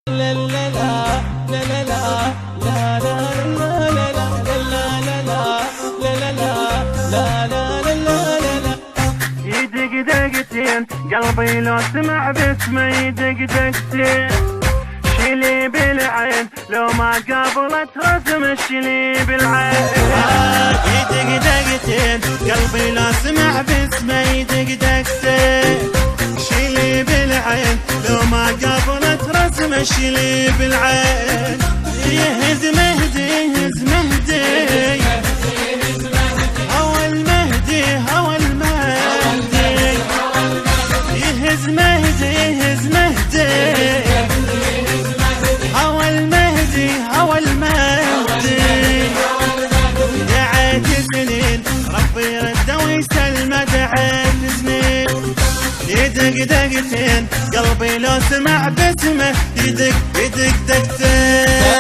لا لا لا لا لا لا لا لا لا لا لا. يدق دقتين قلبي لو سمع باسمه يدق دقتين، شيلي بالعين لو ما قابلت رسم شيلي بالعين. يدق دقتين قلبي لو سمع باسمه يدق دقتين، شيلي بالعين لو ما قابلت رسم شيلي بالعين. يهز مهدي يهز مهدي هوى المهدي هوى المهدي، يهز مهدي يهز مهدي هوى المهدي هوى المهدي. دعيت سنين ربي يرده ويسلمه، دعيت سنين يدق دقتين قلبي لو سمع باسمه يدق يدق دقتين.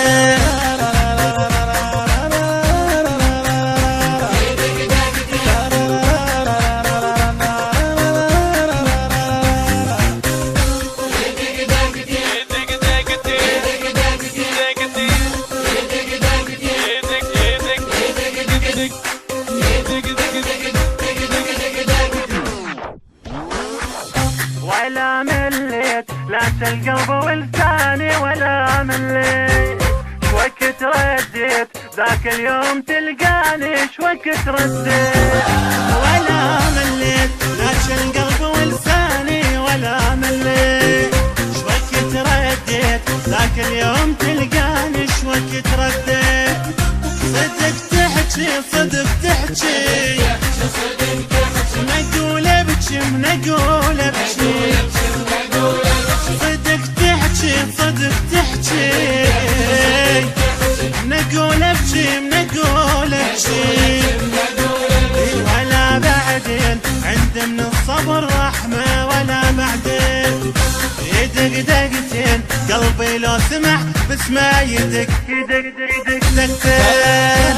ولا مليت لا القلب ولساني ولا مليت، شوكت رديت ذاك اليوم تلقاني شوكت رديت. ولا مليت لا القلب ولساني ولا مليت، شوكت رديت ذاك اليوم تلقاني شوكت رديت. صدق تحكي صدق تحكي نقول ابكي نقول ابكي، صدق تحكي صدق تحكي نقول ابكي نقول ابكي. ولا بعدين عند من الصبر رحمه ولا بعدين، يدق دقتين قلبي لو سمع باسمه يدق يدق يدق دقتين.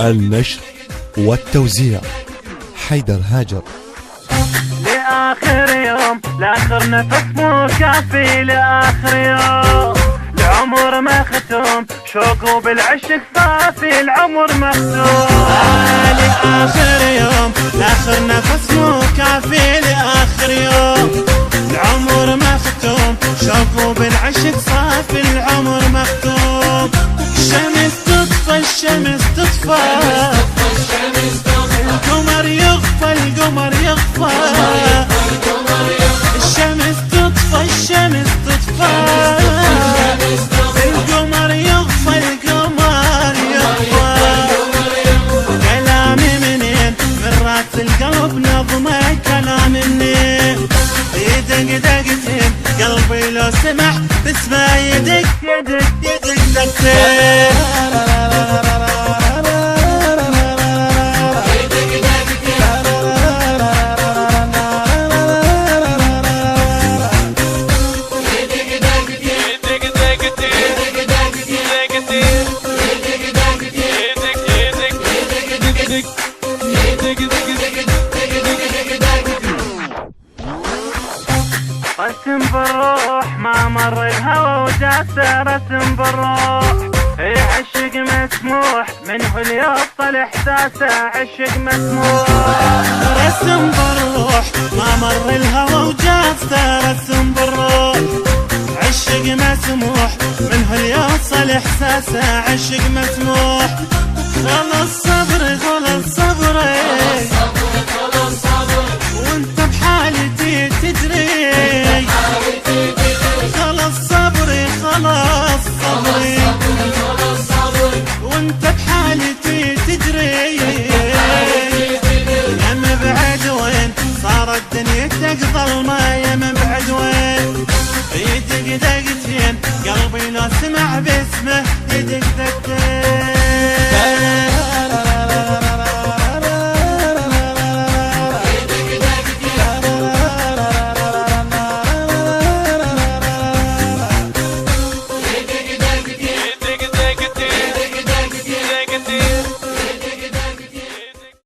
النشر والتوزيع حيدر هاجر. لآخر يوم لآخر نفس مو كافي، لآخر يوم العمر مختوم شوق وبالعشق صافي العمر مختوم. لآخر يوم لآخر نفس مو كافي، لآخر يوم العمر مختوم شوق وبالعشق صافي العمر مختوم. الشمس تطفى الشمس تطفى القمر يغفى القمر يغفى، الشمس تطفى الشمس تطفى القمر يغفى القمر يغفى. كلامي منين من راس القلب نظمه كلام منين، يدق دقتين قلبي لو سمع باسمه يدق يدق يدق دقتين. رسم بالروح ما مر الهوى وجاسه رسم بالروح، عشق مسموح منه ليوصل احساسه عشق مسموح. رسم بالروح ما مر الهوى وجاسه رسم بالروح، عشق مسموح منه ليوصل احساسه عشق مسموح. خلص صبري خلص صبري وانت بحالتي تدري، خلص صبري خلص صبري وانت بحالتي تدري. يا مبعد وين صارت دنيتك ظلمه، يا مبعد وين يدق دقتين قلبي لو سمع باسمه يدق دقتين.